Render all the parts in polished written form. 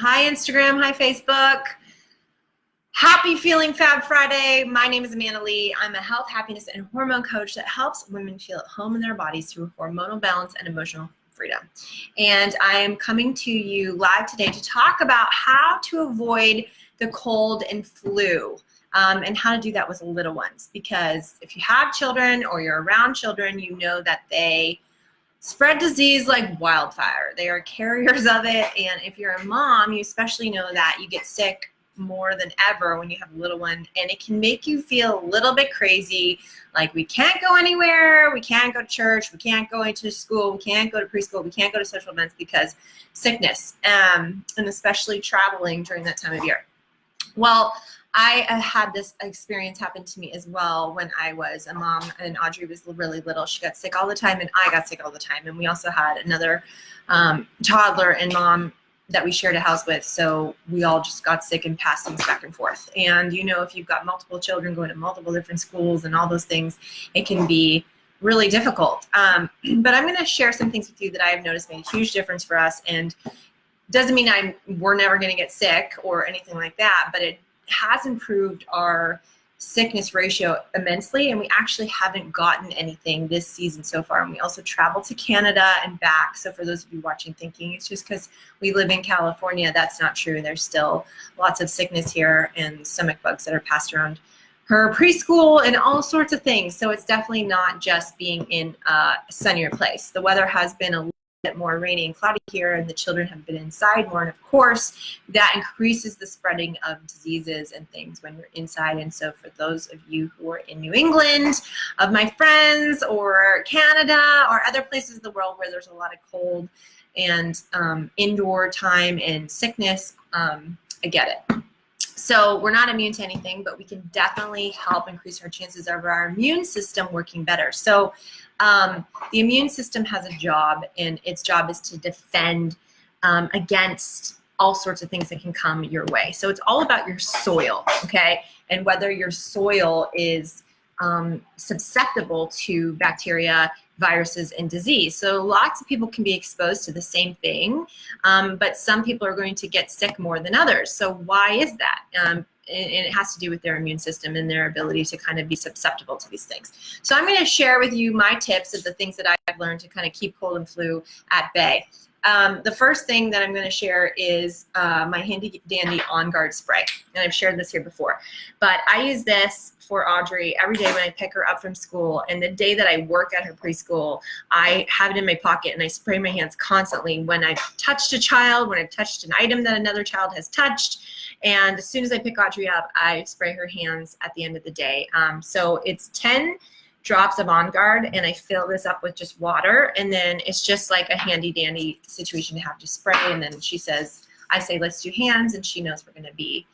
Hi, Instagram. Hi, Facebook. Happy Feeling Fab Friday. My name is Amanda Lee. I'm a health, happiness, and hormone coach that helps women feel at home in their bodies through hormonal balance and emotional freedom. And I am coming to you live today to talk about how to avoid the cold and flu. And how to do that with little ones. Because if you have children or you're around children, you know that they spread disease like wildfire. They are carriers of it. And if you're a mom, you especially know that you get sick more than ever when you have a little one, and it can make you feel a little bit crazy, like we can't go anywhere, we can't go to church, we can't go into school, we can't go to preschool, we can't go to social events because sickness, and especially traveling during that time of year. Well, I had this experience happen to me as well when I was a mom and Audrey was really little. She got sick all the time and I got sick all the time. And we also had another toddler and mom that we shared a house with. So we all just got sick and passed things back and forth. And you know, if you've got multiple children going to multiple different schools and all those things, it can be really difficult. But I'm going to share some things with you that I have noticed made a huge difference for us. And doesn't mean we're never going to get sick or anything like that, but it has improved our sickness ratio immensely, and we actually haven't gotten anything this season so far. And we also traveled to Canada and back. So for those of you watching thinking it's just because we live in California, that's not true. There's still lots of sickness here and stomach bugs that are passed around her preschool and all sorts of things. So it's definitely not just being in a sunnier place. The weather has been a bit more rainy and cloudy here, and the children have been inside more, and of course that increases the spreading of diseases and things when you're inside. And so for those of you who are in New England, of my friends, or Canada or other places in the world where there's a lot of cold and indoor time and sickness, I get it. So we're not immune to anything, but we can definitely help increase our chances of our immune system working better. So the immune system has a job, and its job is to defend against all sorts of things that can come your way. So it's all about your soil, okay? And whether your soil is susceptible to bacteria, viruses, and disease. So lots of people can be exposed to the same thing, but some people are going to get sick more than others. So why is that? And it has to do with their immune system and their ability to kind of be susceptible to these things. So I'm going to share with you my tips of the things that I've learned to kind of keep cold and flu at bay. The first thing that I'm going to share is my handy dandy OnGuard spray. And I've shared this here before. But I use this for Audrey every day when I pick her up from school. And the day that I work at her preschool, I have it in my pocket and I spray my hands constantly when I've touched a child, when I've touched an item that another child has touched. And as soon as I pick Audrey up, I spray her hands at the end of the day. So it's 10 drops of OnGuard, and I fill this up with just water, and then it's just like a handy dandy situation to have to spray. And then she says, I say, let's do hands, and she knows we're going to be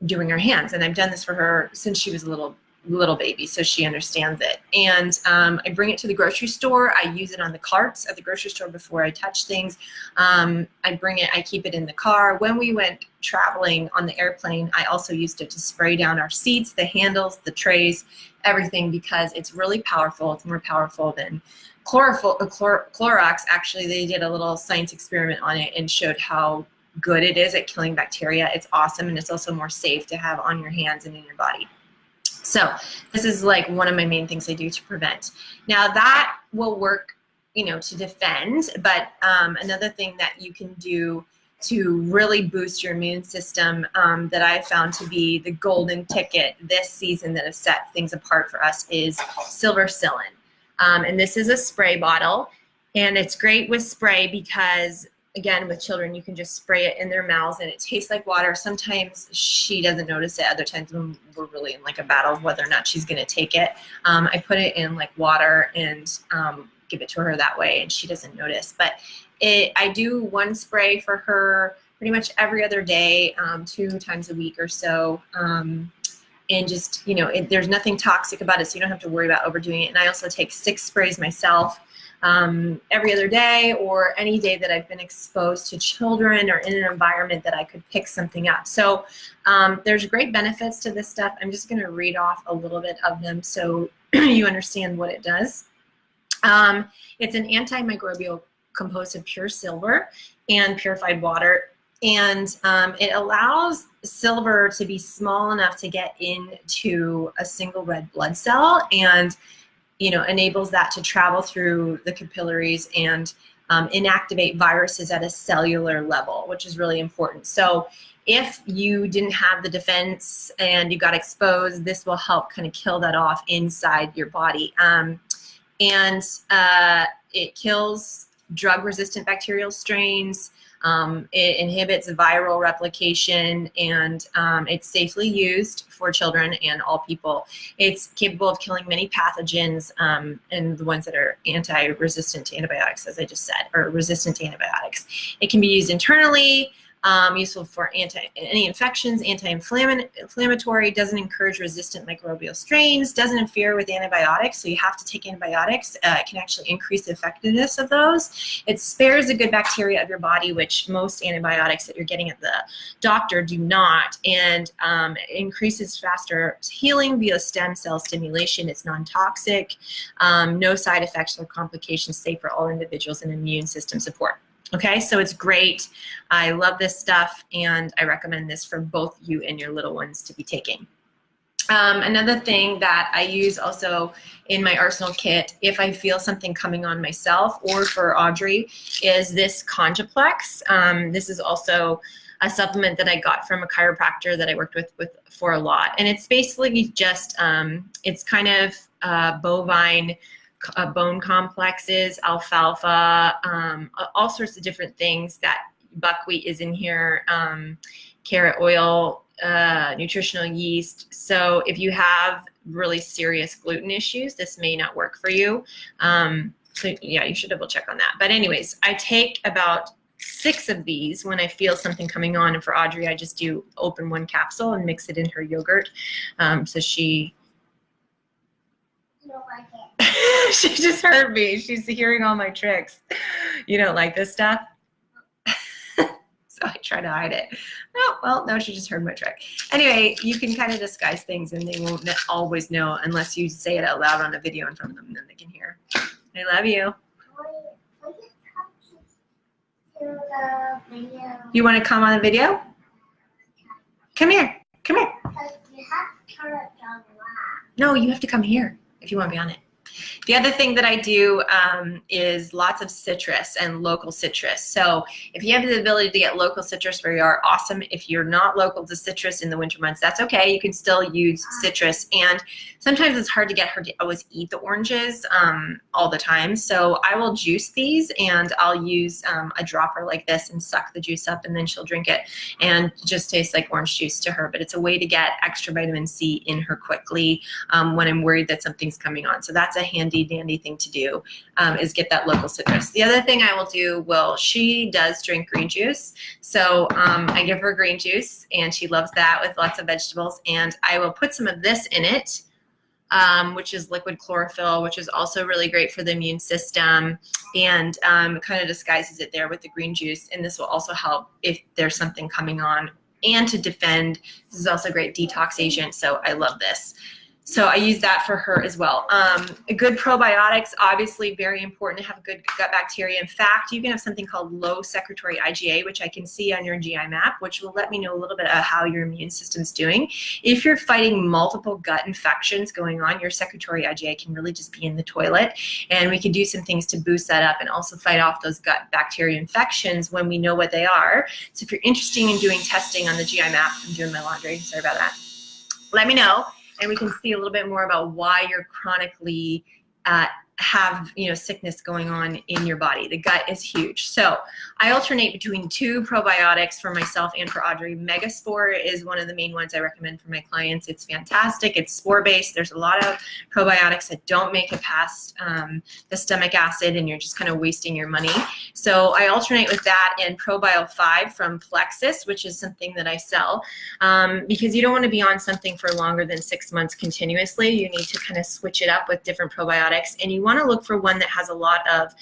doing her hands. And I've done this for her since she was a little baby, so she understands it. And I bring it to the grocery store. I use it on the carts at the grocery store before I touch things. I keep it in the car. When we went traveling on the airplane, I also used it to spray down our seats, the handles, the trays, everything, because it's really powerful. It's more powerful than Clorox. Actually, they did a little science experiment on it and showed how good it is at killing bacteria. It's awesome, and it's also more safe to have on your hands and in your body. So this is like one of my main things I do to prevent. Now that will work, you know, to defend, but another thing that you can do to really boost your immune system that I found to be the golden ticket this season that has set things apart for us is silver psyllin. And this is a spray bottle, and it's great with spray because, again, with children, you can just spray it in their mouths and it tastes like water. Sometimes she doesn't notice it. Other times when we're really in like a battle of whether or not she's going to take it, I put it in like water and give it to her that way, and she doesn't notice. But I do one spray for her pretty much every other day, 2 times a week or so. And just, you know, there's nothing toxic about it, so you don't have to worry about overdoing it. And I also take 6 sprays myself every other day, or any day that I've been exposed to children or in an environment that I could pick something up. So there's great benefits to this stuff. I'm just going to read off a little bit of them so you understand what it does. It's an antimicrobial composed of pure silver and purified water. And it allows silver to be small enough to get into a single red blood cell, and enables that to travel through the capillaries and inactivate viruses at a cellular level, which is really important. So if you didn't have the defense and you got exposed, this will help kind of kill that off inside your body. And it kills drug-resistant bacterial strains. It inhibits viral replication, and it's safely used for children and all people. It's capable of killing many pathogens, and the ones that are anti-resistant to antibiotics, as I just said, or resistant to antibiotics. It can be used internally. Useful for any infections, anti-inflammatory, doesn't encourage resistant microbial strains, doesn't interfere with antibiotics, so you have to take antibiotics. It can actually increase the effectiveness of those. It spares the good bacteria of your body, which most antibiotics that you're getting at the doctor do not, and it increases faster healing via stem cell stimulation. It's non-toxic, no side effects or complications, safe for all individuals, and immune system support. Okay, so it's great. I love this stuff, and I recommend this for both you and your little ones to be taking. Another thing that I use also in my arsenal kit, if I feel something coming on myself or for Audrey, is this Concha Plex. This is also a supplement that I got from a chiropractor that I worked with for a lot. And it's basically just, it's kind of bovine bone complexes, alfalfa, all sorts of different things. That buckwheat is in here, carrot oil, nutritional yeast. So if you have really serious gluten issues, this may not work for you. So yeah, you should double check on that. But anyways, I take about 6 of these when I feel something coming on. And for Audrey, I just do open 1 capsule and mix it in her yogurt. So she... don't like it. She just heard me. She's hearing all my tricks. You don't like this stuff? So I try to hide it. Oh, well, no, she just heard my trick. Anyway, you can kind of disguise things, and they won't always know unless you say it out loud on a video in front of them, and then they can hear. I love you. You want to come on the video? Come here. Come here. You have to turn it down loud. No, you have to come here if you want to be on it. The other thing that I do is lots of citrus and local citrus. So if you have the ability to get local citrus where you are, awesome. If you're not local to citrus in the winter months, that's okay. You can still use citrus. And sometimes it's hard to get her to always eat the oranges all the time. So I will juice these, and I'll use a dropper like this and suck the juice up, and then she'll drink it, and it just tastes like orange juice to her. But it's a way to get extra vitamin C in her quickly when I'm worried that something's coming on. So that's a handy dandy thing to do, is get that local citrus. The other thing I will do, well, she does drink green juice, so I give her green juice, and she loves that with lots of vegetables, and I will put some of this in it, which is liquid chlorophyll, which is also really great for the immune system, and kind of disguises it there with the green juice, and this will also help if there's something coming on, and to defend. This is also a great detox agent, so I love this. So I use that for her as well. Good probiotics, obviously very important to have good gut bacteria. In fact, you can have something called low secretory IgA, which I can see on your GI map, which will let me know a little bit of how your immune system's doing. If you're fighting multiple gut infections going on, your secretory IgA can really just be in the toilet. And we can do some things to boost that up and also fight off those gut bacteria infections when we know what they are. So if you're interested in doing testing on the GI map, I'm doing my laundry, sorry about that, let me know. And we can see a little bit more about why you're chronically have sickness going on in your body. The gut is huge. So I alternate between 2 probiotics for myself and for Audrey. Megaspore is one of the main ones I recommend for my clients. It's fantastic. It's spore-based. There's a lot of probiotics that don't make it past the stomach acid, and you're just kind of wasting your money. So I alternate with that and Probio 5 from Plexus, which is something that I sell, because you don't want to be on something for longer than 6 months continuously. You need to kind of switch it up with different probiotics, and you want to look for one that has a lot of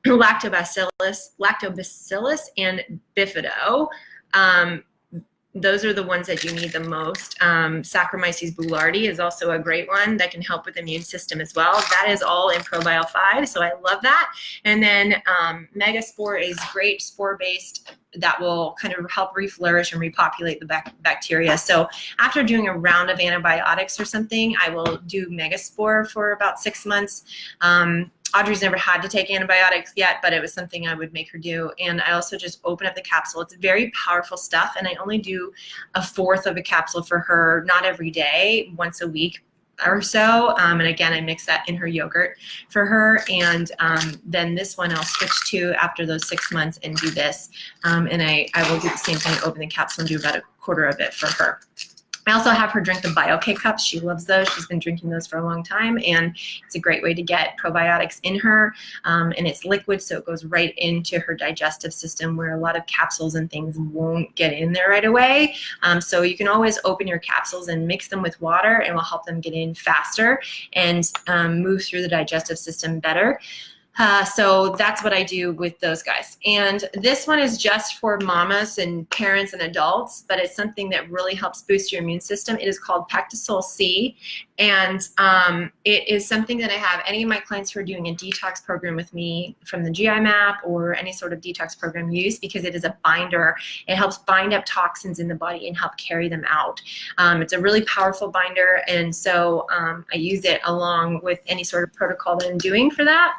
lactobacillus and bifido. those are the ones that you need the most. Saccharomyces boulardii is also a great one that can help with the immune system as well. That is all in ProBio 5, so I love that. And then Megaspore is great spore-based that will kind of help reflourish and repopulate the bacteria. So after doing a round of antibiotics or something, I will do Megaspore for about 6 months. Audrey's never had to take antibiotics yet, but it was something I would make her do. And I also just open up the capsule. It's very powerful stuff, and I only do 1/4 of a capsule for her, not every day, once a week or so. And again, I mix that in her yogurt for her. And then this one I'll switch to after those 6 months and do this. And I will do the same thing, open the capsule and do about 1/4 of it for her. I also have her drink the BioK cups. She loves those. She's been drinking those for a long time, and it's a great way to get probiotics in her. And it's liquid, so it goes right into her digestive system where a lot of capsules and things won't get in there right away. So you can always open your capsules and mix them with water, and will help them get in faster and move through the digestive system better. So that's what I do with those guys. And this one is just for mamas and parents and adults, but it's something that really helps boost your immune system. It is called Pact Associ, and it is something that I have any of my clients who are doing a detox program with me from the GI map or any sort of detox program use, because it is a binder. It helps bind up toxins in the body and help carry them out. It's a really powerful binder, and so I use it along with any sort of protocol that I'm doing for that.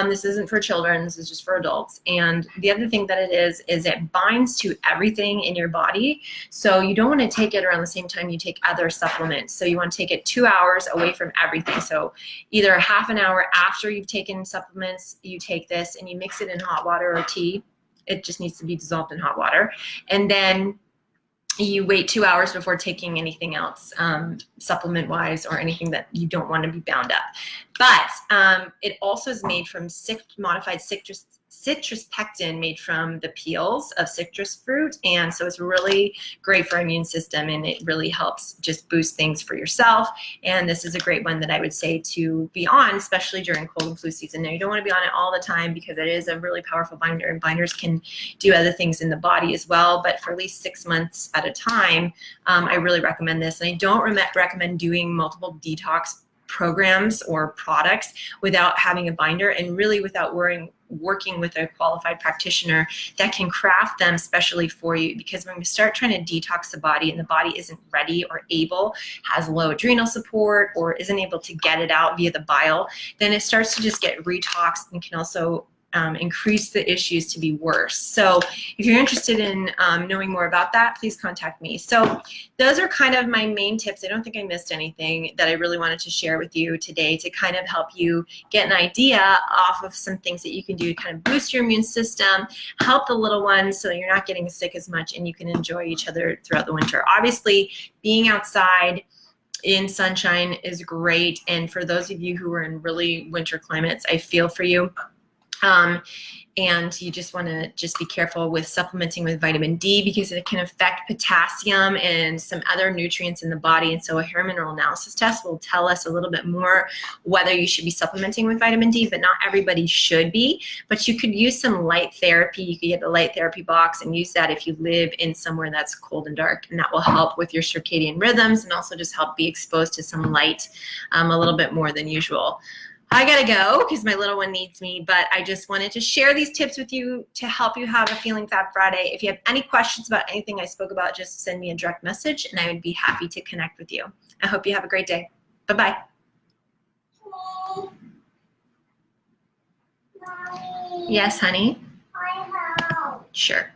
This isn't for children, this is just for adults. And the other thing that it is it binds to everything in your body. So you don't want to take it around the same time you take other supplements. So you want to take it 2 hours away from everything. So either a half an hour after you've taken supplements, you take this and you mix it in hot water or tea. It just needs to be dissolved in hot water. And then you wait 2 hours before taking anything else, supplement-wise, or anything that you don't want to be bound up. But it also is made from modified citrus pectin, made from the peels of citrus fruit, and so it's really great for our immune system, and it really helps just boost things for yourself. And this is a great one that I would say to be on, especially during cold and flu season. Now, you don't want to be on it all the time because it is a really powerful binder, and binders can do other things in the body as well, but for at least 6 months at a time, I really recommend this. And I don't recommend doing multiple detox programs or products without having a binder, and really without working with a qualified practitioner that can craft them specially for you. Because when we start trying to detox the body and the body isn't ready or able, has low adrenal support, or isn't able to get it out via the bile, then it starts to just get retoxed and can also increase the issues to be worse. So if you're interested in knowing more about that, please contact me. So those are kind of my main tips. I don't think I missed anything that I really wanted to share with you today to kind of help you get an idea off of some things that you can do to kind of boost your immune system, help the little ones so that you're not getting sick as much, and you can enjoy each other throughout the winter. Obviously, being outside in sunshine is great, and for those of you who are in really winter climates, I feel for you. And you just want to be careful with supplementing with vitamin D, because it can affect potassium and some other nutrients in the body. And so a hair mineral analysis test will tell us a little bit more whether you should be supplementing with vitamin D, but not everybody should be. But you could use some light therapy. You could get the light therapy box and use that if you live in somewhere that's cold and dark, and that will help with your circadian rhythms and also just help be exposed to some light a little bit more than usual. I gotta go because my little one needs me, but I just wanted to share these tips with you to help you have a Feeling Fab Friday. If you have any questions about anything I spoke about, just send me a direct message and I would be happy to connect with you. I hope you have a great day. Bye-bye. Yes, honey? Sure.